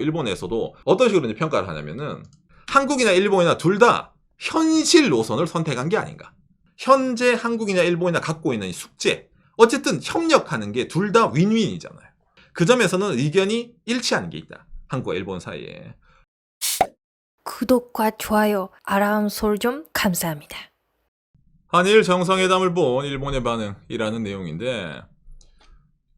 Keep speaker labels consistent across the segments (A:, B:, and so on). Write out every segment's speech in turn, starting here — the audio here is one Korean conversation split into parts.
A: 일본에서도 어떤 식으로 이제 평가를 하냐면은 한국이나 일본이나 둘 다 현실 노선을 선택한 게 아닌가. 현재 한국이나 일본이나 갖고 있는 숙제, 어쨌든 협력하는 게 둘 다 윈윈이잖아요. 그 점에서는 의견이 일치하는 게 있다. 한국과 일본 사이에.
B: 구독과 좋아요, 알람 설정 감사합니다.
A: 한일 정상회담을 본 일본의 반응이라는 내용인데,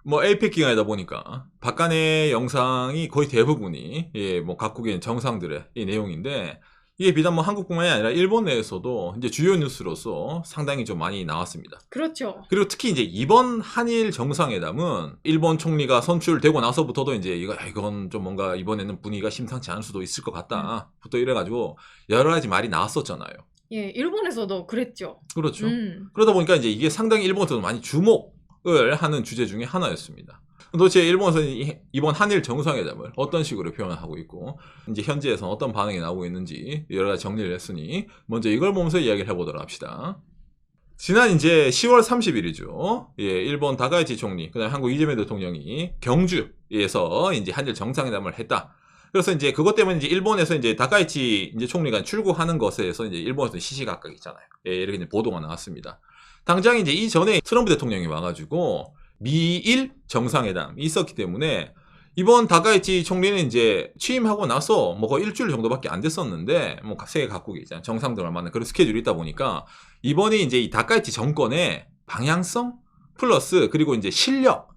A: 뭐 에이펙 기간이다 보니까 박간의 영상이 거의 대부분이 뭐 각국의 정상들의 이 내용인데, 이게 비단 뭐 한국뿐만이 아니라 일본 내에서도 이제 주요 뉴스로서 상당히 좀 많이 나왔습니다.
C: 그렇죠.
A: 그리고 특히 이제 이번 한일 정상회담은 일본 총리가 선출되고 나서부터도 이제 이건 좀 뭔가 이번에는 분위기가 심상치 않을 수도 있을 것 같다부터 이래가지고 여러 가지 말이 나왔었잖아요.
C: 예, 일본에서도 그랬죠.
A: 그렇죠. 그러다 보니까 이제 이게 상당히 일본에서도 많이 주목을 하는 주제 중에 하나였습니다. 도대체 일본에서는 이번 한일 정상회담을 어떤 식으로 표현하고 있고, 이제 현지에서는 어떤 반응이 나오고 있는지 여러 가지 정리를 했으니 먼저 이걸 보면서 이야기를 해보도록 합시다. 지난 이제 10월 30일이죠. 예, 일본 다카이치 총리, 그다음에 한국 이재명 대통령이 경주에서 이제 한일 정상회담을 했다. 그래서 이제 그것 때문에 이제 일본에서 이제 다카이치 이제 총리가 출국하는 것에 대해서 이제 일본에서 시시각각 있잖아요. 예, 이렇게 이제 보도가 나왔습니다. 당장 이제 이전에 트럼프 대통령이 와가지고 미일 정상회담이 있었기 때문에 이번 다카이치 총리는 이제 취임하고 나서 뭐 거의 일주일 정도밖에 안 됐었는데, 뭐 세계 각국에 있잖아요. 정상들을 만나는 그런 스케줄이 있다 보니까 이번에 이제 이 다카이치 정권의 방향성 플러스 그리고 이제 실력,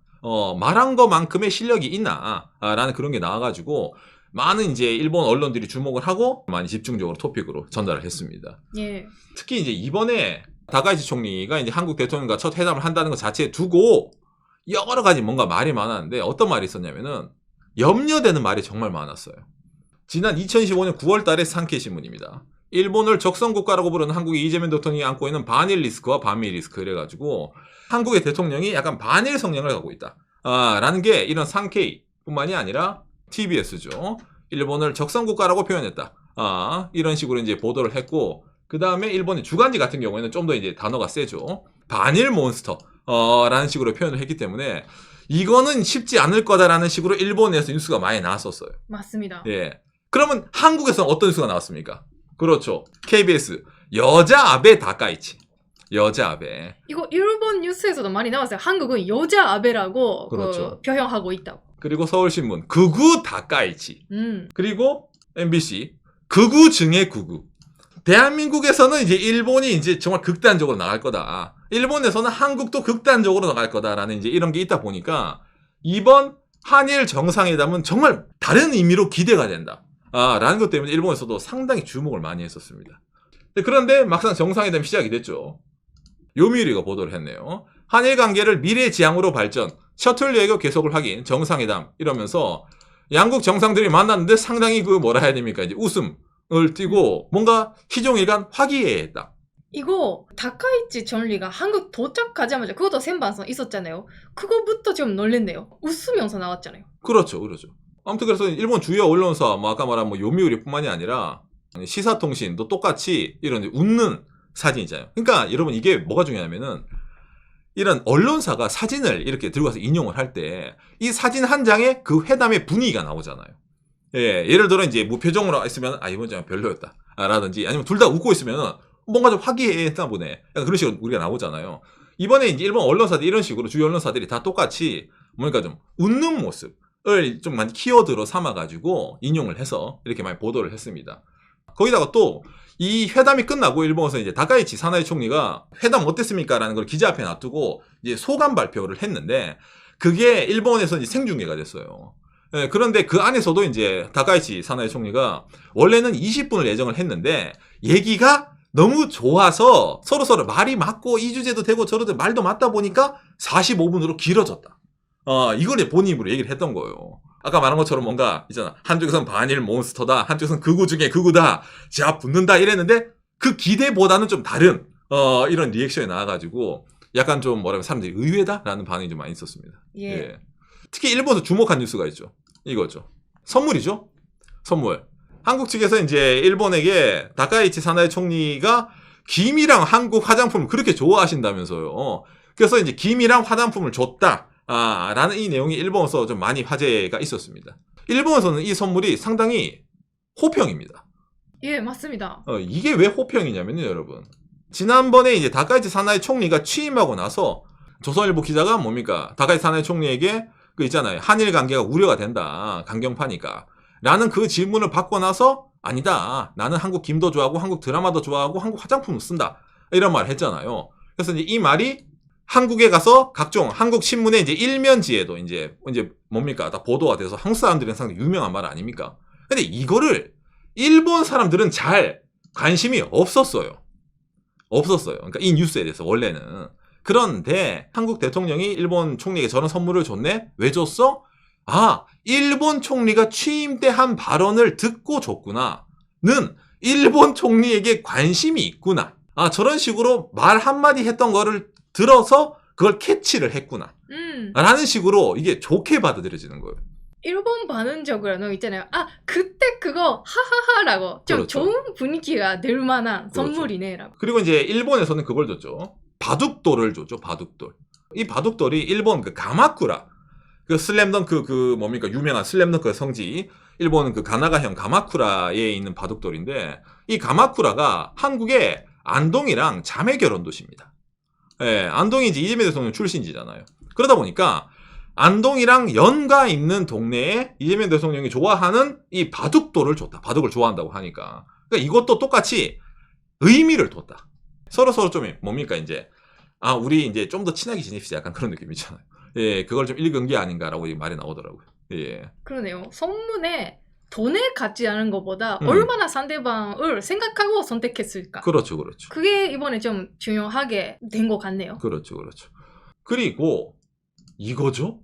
A: 말한 것만큼의 실력이 있나라는 그런 게 나와가지고 많은 이제 일본 언론들이 주목을 하고 많이 집중적으로 토픽으로 전달을 했습니다.
C: 예.
A: 특히 이제 이번에 다카이치 총리가 이제 한국 대통령과 첫 회담을 한다는 것 자체에 두고 여러 가지 뭔가 말이 많았는데, 어떤 말이 있었냐면은 염려되는 말이 정말 많았어요. 지난 2015년 9월 달에 산케이 신문입니다. 일본을 적성국가라고 부르는 한국의 이재명 대통령이 안고 있는 반일 리스크와 반미 리스크, 이래가지고 한국의 대통령이 약간 반일 성향을 갖고 있다. 라는 게 이런 산케이 뿐만이 아니라 TBS죠. 일본을 적성국가라고 표현했다. 이런 식으로 이제 보도를 했고, 그 다음에 일본의 주간지 같은 경우에는 좀 더 이제 단어가 세죠. 반일 몬스터. 라는 식으로 표현을 했기 때문에 이거는 쉽지 않을 거다라는 식으로 일본에서 뉴스가 많이 나왔었어요.
C: 맞습니다.
A: 예. 그러면 한국에서는 어떤 뉴스가 나왔습니까? 그렇죠. KBS 여자 아베 다카이치. 여자 아베.
C: 이거 일본 뉴스에서도 많이 나왔어요. 한국은 여자 아베라고
A: 그렇죠.
C: 표현하고 있다고.
A: 그리고 서울신문 극우 다카이치.
C: 음.
A: 그리고 MBC 극우 중의 극우. 대한민국에서는 이제 일본이 이제 정말 극단적으로 나갈 거다. 일본에서는 한국도 극단적으로 나갈 거다라는 이제 이런 게 있다 보니까 이번 한일 정상회담은 정말 다른 의미로 기대가 된다. 라는 것 때문에 일본에서도 상당히 주목을 많이 했었습니다. 그런데 막상 정상회담이 시작이 됐죠. 요미우리가 보도를 했네요. 한일 관계를 미래지향으로 발전, 셔틀 외교 계속을 확인, 정상회담 이러면서 양국 정상들이 만났는데 상당히 그 뭐라 해야 됩니까? 이제 웃음을 띠고 뭔가 희종일관 화기애애했다.
C: 이거 다카이치 총리가 한국 도착하자마자 그것도 생방송 있었잖아요. 그거부터 좀 놀랬네요. 웃으면서 나왔잖아요.
A: 그렇죠. 아무튼 그래서 일본 주요 언론사, 뭐 아까 말한 뭐 요미우리뿐만이 아니라 시사통신도 똑같이 이런 웃는 사진이잖아요. 그러니까 여러분 이게 뭐가 중요하냐면은 이런 언론사가 사진을 이렇게 들고 가서 인용을 할 때 이 사진 한 장에 그 회담의 분위기가 나오잖아요. 예, 예를 들어 이제 무표정으로 있으면 이번 장은 별로였다. 라든지 아니면 둘 다 웃고 있으면 뭔가 좀 화기애애했나 보네. 약간 그런 식으로 우리가 나오잖아요. 이번에 이제 일본 언론사들 이런 식으로 주요 언론사들이 다 똑같이 뭔가 좀 웃는 모습을 좀 많이 키워드로 삼아가지고 인용을 해서 이렇게 많이 보도를 했습니다. 거기다가 또 이 회담이 끝나고 일본에서 이제 다카이치 사나이 총리가 회담 어땠습니까? 라는 걸 기자 앞에 놔두고 이제 소감 발표를 했는데, 그게 일본에서 이제 생중계가 됐어요. 예, 그런데 그 안에서도 이제 다카이치 사나이 총리가 원래는 20분을 예정을 했는데 얘기가 너무 좋아서 서로 말이 맞고 이 주제도 되고 저러도 말도 맞다 보니까 45분으로 길어졌다. 이걸 이제 본인 입으로 얘기를 했던 거예요. 아까 말한 것처럼 뭔가 있잖아. 한쪽에서는 반일 몬스터다. 한쪽에서는 극우 중에 극우다. 자 붙는다 이랬는데 그 기대보다는 좀 다른 이런 리액션이 나와가지고 약간 좀 뭐라면 사람들이 의외다라는 반응이 좀 많이 있었습니다.
C: 예.
A: 특히 일본에서 주목한 뉴스가 있죠. 이거죠. 선물이죠. 선물. 한국 측에서 이제 일본에게 다카이치 사나이 총리가 김이랑 한국 화장품을 그렇게 좋아하신다면서요. 그래서 이제 김이랑 화장품을 줬다. 라는 이 내용이 일본에서 좀 많이 화제가 있었습니다. 일본에서는 이 선물이 상당히 호평입니다.
C: 예, 맞습니다.
A: 이게 왜 호평이냐면요, 여러분. 지난번에 이제 다카이치 사나이 총리가 취임하고 나서 조선일보 기자가 뭡니까? 다카이치 사나이 총리에게 그 있잖아요. 한일 관계가 우려가 된다. 강경파니까. 라는 그 질문을 받고 나서 아니다. 나는 한국 김도 좋아하고 한국 드라마도 좋아하고 한국 화장품을 쓴다. 이런 말을 했잖아요. 그래서 이제 이 말이 한국에 가서 각종 한국 신문의 이제 일면지에도 이제 뭡니까? 다 보도가 돼서 한국 사람들은 상당히 유명한 말 아닙니까? 근데 이거를 일본 사람들은 잘 관심이 없었어요. 그러니까 이 뉴스에 대해서 원래는. 그런데 한국 대통령이 일본 총리에게 저런 선물을 줬네? 왜 줬어? 아, 일본 총리가 취임 때 한 발언을 듣고 줬구나. 는 일본 총리에게 관심이 있구나. 아, 저런 식으로 말 한마디 했던 거를 들어서 그걸 캐치를 했구나. 라는 식으로 이게 좋게 받아들여지는 거예요.
C: 일본 반응적으로는 있잖아요. 아, 그때 그거 하하하라고 좀
A: 그렇죠.
C: 좋은 분위기가 될 만한
A: 그렇죠.
C: 선물이네라고.
A: 그리고 이제 일본에서는 그걸 줬죠. 바둑돌을 줬죠. 바둑돌. 이 바둑돌이 일본 그 가마쿠라, 그 슬램덩크 그 뭡니까 유명한 슬램덩크의 성지, 일본은 그 가나가현 가마쿠라에 있는 바둑돌인데, 이 가마쿠라가 한국의 안동이랑 자매 결혼 도시입니다. 예, 안동이 이제 이재명 대통령 출신지잖아요. 그러다 보니까 안동이랑 연가 있는 동네에 이재명 대통령이 좋아하는 이 바둑돌을 줬다. 바둑을 좋아한다고 하니까. 그러니까 이것도 똑같이 의미를 뒀다. 서로 좀 뭡니까 이제 아 우리 이제 좀 더 친하게 지냅시다. 약간 그런 느낌이잖아요. 예, 그걸 좀 읽은 게 아닌가라고 말이 나오더라고요. 예.
C: 그러네요. 선물에 돈에 갖지 않은 것보다 얼마나 상대방을 생각하고 선택했을까.
A: 그렇죠.
C: 그게 이번에 좀 중요하게 된 것 같네요.
A: 그렇죠. 그리고 이거죠?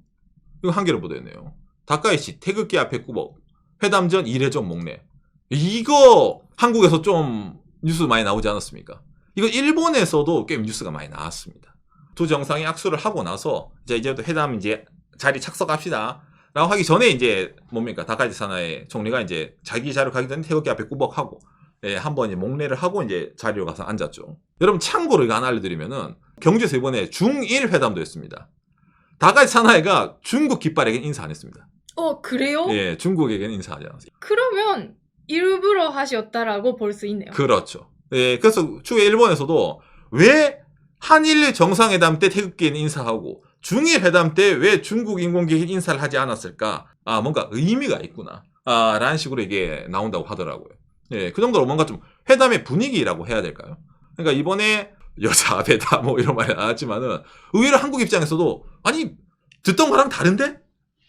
A: 이거 한 개로 보도했네요. 다카이치 태극기 앞에 꾸벅 회담 전 이례적 목례. 이거 한국에서 좀 뉴스 많이 나오지 않았습니까? 이거 일본에서도 꽤 뉴스가 많이 나왔습니다. 두 정상이 악수를 하고 나서 이제부터 회담 이제 자리 착석합시다. 라고 하기 전에 이제 뭡니까 다카이치 사나이 총리가 이제 자기 자리로 가기 전에 태극기 앞에 꾸벅하고 예, 한번 이제 목례를 하고 이제 자리로 가서 앉았죠. 여러분 참고로 이거 하나 알려드리면은 경주에서 이번에 중1 회담도 했습니다. 다카이치 사나이가 중국 깃발에게는 인사 안 했습니다.
C: 그래요?
A: 예, 중국에게는 인사하지 않았어요.
C: 그러면 일부러 하셨다라고 볼 수 있네요.
A: 그렇죠. 예, 그래서 추후에 일본에서도 왜 한일 정상회담 때 태극기에는 인사하고 중일 회담 때 왜 중국 인공기에 인사를 하지 않았을까? 아, 뭔가 의미가 있구나. 아, 라는 식으로 이게 나온다고 하더라고요. 예, 그 정도로 뭔가 좀 회담의 분위기라고 해야 될까요? 그러니까 이번에 여자 배다 뭐 이런 말이 나왔지만은 의외로 한국 입장에서도 아니 듣던 거랑 다른데?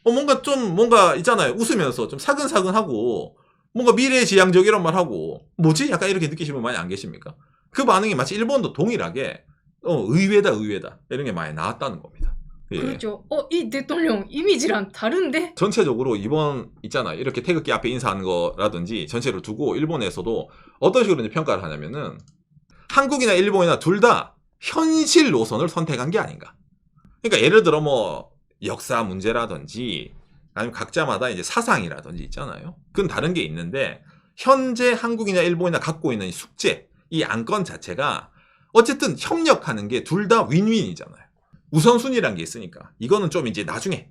A: 뭔가 있잖아요. 웃으면서 좀 사근사근하고 뭔가 미래지향적 이런 말 하고 뭐지? 약간 이렇게 느끼시는 분 많이 안 계십니까? 그 반응이 마치 일본도 동일하게 의외다 이런 게 많이 나왔다는 겁니다. 예.
C: 그렇죠. 이 대통령 이미지랑 다른데?
A: 전체적으로 이번 있잖아요. 이렇게 태극기 앞에 인사하는 거라든지 전체를 두고 일본에서도 어떤 식으로 이제 평가를 하냐면은 한국이나 일본이나 둘 다 현실 노선을 선택한 게 아닌가. 그러니까 예를 들어 뭐 역사 문제라든지 아니면 각자마다 이제 사상이라든지 있잖아요. 그건 다른 게 있는데 현재 한국이나 일본이나 갖고 있는 이 숙제, 이 안건 자체가 어쨌든 협력하는 게 둘 다 윈윈이잖아요. 우선순위란 게 있으니까 이거는 좀 이제 나중에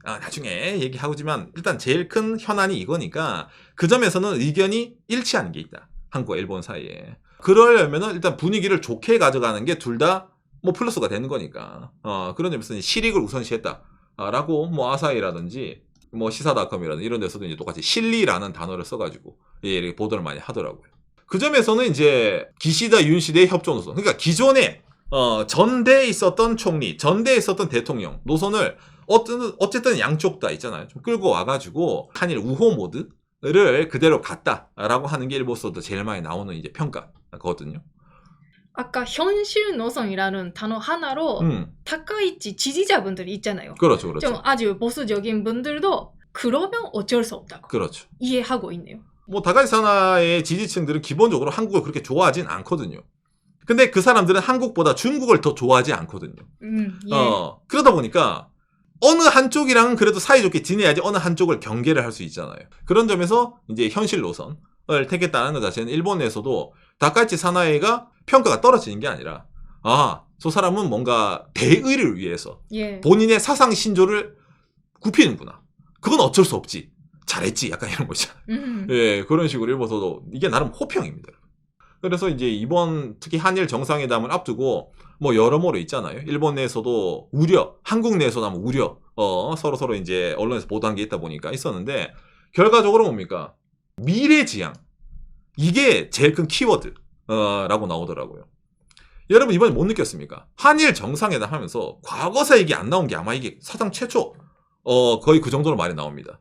A: 얘기하고지만 일단 제일 큰 현안이 이거니까 그 점에서는 의견이 일치하는 게 있다. 한국과 일본 사이에. 그러려면은 일단 분위기를 좋게 가져가는 게 둘 다 뭐 플러스가 되는 거니까. 그런 점에서는 실익을 우선시했다라고 뭐 아사히라든지 뭐 시사닷컴이라든지 이런 데서도 이제 똑같이 실리라는 단어를 써가지고 이렇게 보도를 많이 하더라고요. 그 점에서는 이제 기시다 윤시대의 협조 노선. 그러니까 기존에 전대에 있었던 총리, 전대에 있었던 대통령 노선을 어쨌든 양쪽 다 있잖아요. 좀 끌고 와가지고 한일 우호 모드를 그대로 갔다라고 하는 게 일본에서도 제일 많이 나오는 이제 평가거든요.
C: 아까 현실 노선이라는 단어 하나로 다카이치 지지자분들이 있잖아요.
A: 그렇죠.
C: 좀 아주 보수적인 분들도 그러면 어쩔 수 없다고
A: 그렇죠.
C: 이해하고 있네요.
A: 뭐 다카이치 사나이의 지지층들은 기본적으로 한국을 그렇게 좋아하진 않거든요. 근데 그 사람들은 한국보다 중국을 더 좋아하지 않거든요.
C: 예.
A: 그러다 보니까 어느 한쪽이랑은 그래도 사이좋게 지내야지 어느 한쪽을 경계를 할 수 있잖아요. 그런 점에서 이제 현실 노선을 택했다는 것 자체는 일본에서도 다카이치 사나이가 평가가 떨어지는 게 아니라 저 사람은 뭔가 대의를 위해서 본인의 사상 신조를 굽히는구나. 그건 어쩔 수 없지. 잘했지 약간 이런 거 있잖아요. 예, 그런 식으로 일본에서도 이게 나름 호평입니다. 그래서 이제 이번 특히 한일 정상회담을 앞두고 뭐 여러모로 있잖아요. 일본 내에서도 우려, 한국 내에서도 아마 우려, 서로 이제 언론에서 보도한 게 있다 보니까 있었는데 결과적으로 뭡니까? 미래지향. 이게 제일 큰 키워드, 라고 나오더라고요. 여러분 이번에 못 느꼈습니까? 한일 정상회담 하면서 과거사 얘기 안 나온 게 아마 이게 사상 최초, 거의 그 정도로 말이 나옵니다.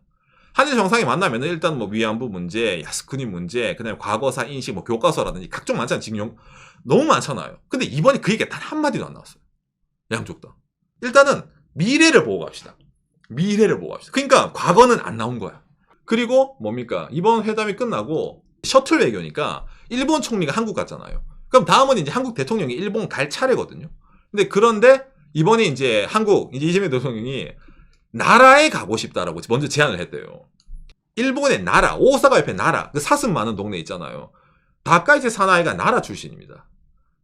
A: 한일 정상이 만나면은 일단 뭐 위안부 문제, 야스쿠니 문제, 그다음에 과거사 인식, 뭐 교과서라든지 각종 많잖아요. 지금 너무 많잖아요. 근데 이번에 그 얘기가 단 한마디도 안 나왔어요. 양쪽 다. 일단은 미래를 보고 갑시다. 미래를 보고 갑시다. 그러니까 과거는 안 나온 거야. 그리고 뭡니까? 이번 회담이 끝나고 셔틀 외교니까 일본 총리가 한국 갔잖아요. 그럼 다음은 이제 한국 대통령이 일본 갈 차례거든요. 근데 그런데 이번에 이제 한국, 이제 이재명 대통령이 나라에 가고 싶다라고 먼저 제안을 했대요. 일본의 나라, 오사카 옆에 나라, 그 사슴 많은 동네 있잖아요. 다카이치 사나이가 나라 출신입니다.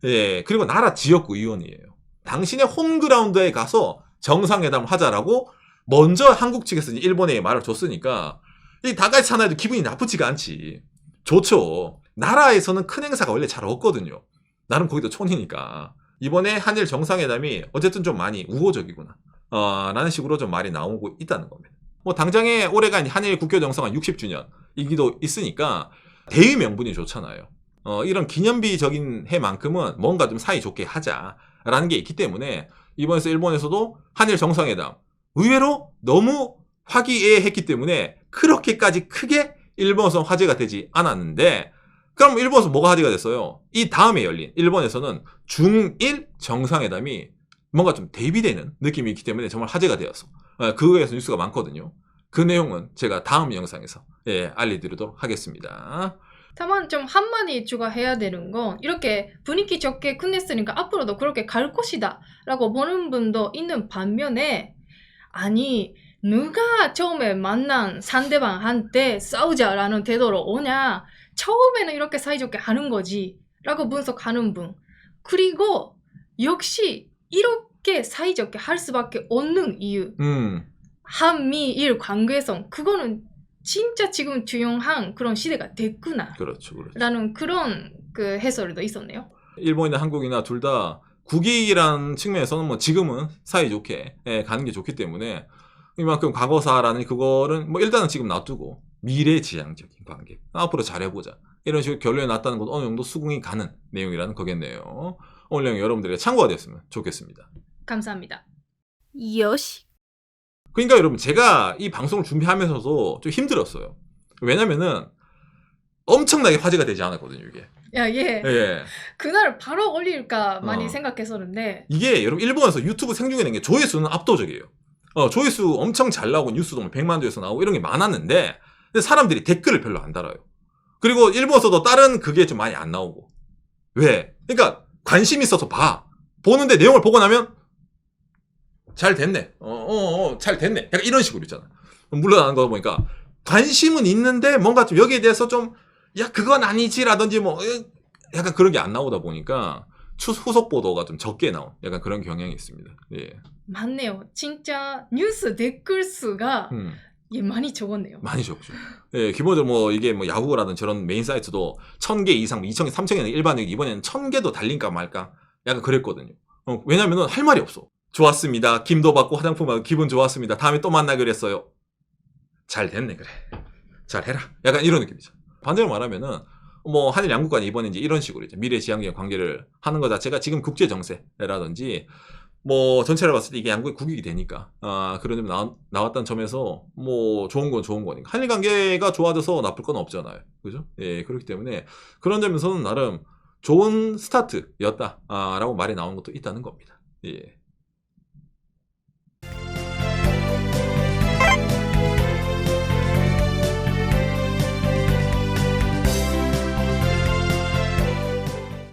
A: 예, 그리고 나라 지역구 의원이에요. 당신의 홈그라운드에 가서 정상회담을 하자라고 먼저 한국 측에서 일본에 말을 줬으니까 이 다카이치 사나이도 기분이 나쁘지가 않지. 좋죠. 나라에서는 큰 행사가 원래 잘 없거든요. 나름 거기도 촌이니까. 이번에 한일 정상회담이 어쨌든 좀 많이 우호적이구나. 라는 식으로 좀 말이 나오고 있다는 겁니다. 뭐 당장에 올해가 한일 국교 정상화 60주년이기도 있으니까 대의 명분이 좋잖아요. 이런 기념비적인 해만큼은 뭔가 좀 사이좋게 하자라는 게 있기 때문에 이번에서 일본에서도 한일 정상회담 의외로 너무 화기애애했기 때문에 그렇게까지 크게 일본에서 화제가 되지 않았는데 그럼 일본에서 뭐가 화제가 됐어요? 이 다음에 열린 일본에서는 중일 정상회담이 뭔가 좀 대비되는 느낌이 있기 때문에 정말 화제가 되어서 그거에서 뉴스가 많거든요. 그 내용은 제가 다음 영상에서 알려드리도록 하겠습니다.
C: 다만 좀 한마디 추가해야 되는 건 이렇게 분위기 좋게 끝냈으니까 앞으로도 그렇게 갈 것이다 라고 보는 분도 있는 반면에 아니 누가 처음에 만난 상대방한테 싸우자라는 태도로 오냐 처음에는 이렇게 사이좋게 하는 거지 라고 분석하는 분 그리고 역시 이렇게 사이좋게 할 수밖에 없는 이유 한미일 관계성 그거는 진짜 지금 중요한 그런 시대가 됐구나
A: 그렇죠.
C: 라는 그런 그 해설도 있었네요.
A: 일본이나 한국이나 둘 다 국익이라는 측면에서는 뭐 지금은 사이좋게 가는 게 좋기 때문에 이만큼 과거사라는 그거를 뭐 일단은 지금 놔두고 미래지향적인 관계 앞으로 잘해보자 이런 식으로 결론이 났다는 것도 어느 정도 수긍이 가는 내용이라는 거겠네요. 오늘 내용 여러분들에게 참고가 됐으면 좋겠습니다.
C: 감사합니다.
B: 요시.
A: 그러니까 여러분 제가 이 방송을 준비하면서도 좀 힘들었어요. 왜냐면은 엄청나게 화제가 되지 않았거든요 이게.
C: 예. 그날 바로 올릴까 많이 생각했었는데
A: 이게 여러분 일본에서 유튜브 생중계된 게 조회수는 압도적이에요. 조회수 엄청 잘 나오고 뉴스도 100만 조회수 나오고 이런 게 많았는데 근데 사람들이 댓글을 별로 안 달아요. 그리고 일본에서도 다른 그게 좀 많이 안 나오고. 왜? 그러니까 관심 있어서 봐. 보는데 내용을 보고 나면 잘 됐네. 잘 됐네. 약간 이런 식으로 있잖아. 물러나는 거 보니까 관심은 있는데 뭔가 좀 여기에 대해서 좀 야 그건 아니지라든지 뭐 약간 그런 게 안 나오다 보니까 후속 보도가 좀 적게 나온 약간 그런 경향이 있습니다. 예.
C: 맞네요. 진짜 뉴스 댓글 수가 많이 적었네요.
A: 많이 적죠. 예, 기본적으로 뭐 이게 뭐 야후라든 저런 메인 사이트도 1000개 이상, 2000개, 3000개는 일반적인 이번에는 1000개도 달린가 말까 약간 그랬거든요. 왜냐면은 할 말이 없어. 좋았습니다. 김도 받고 화장품 받고 기분 좋았습니다. 다음에 또 만나기로 했어요. 잘 됐네 그래. 잘해라. 약간 이런 느낌이죠. 반대로 말하면은 뭐 한일 양국 간이 이번에 이제 이런 식으로 이제 미래지향적인 관계를 하는 것 자체가 지금 국제 정세라든지 뭐 전체를 봤을 때 이게 양국의 국익이 되니까 그런 점이 나왔다는 점에서 뭐 좋은 건 좋은 거니까 한일 관계가 좋아져서 나쁠 건 없잖아요. 그죠? 예, 그렇기 때문에 그런 점에서는 나름 좋은 스타트였다라고 말이 나온 것도 있다는 겁니다. 예.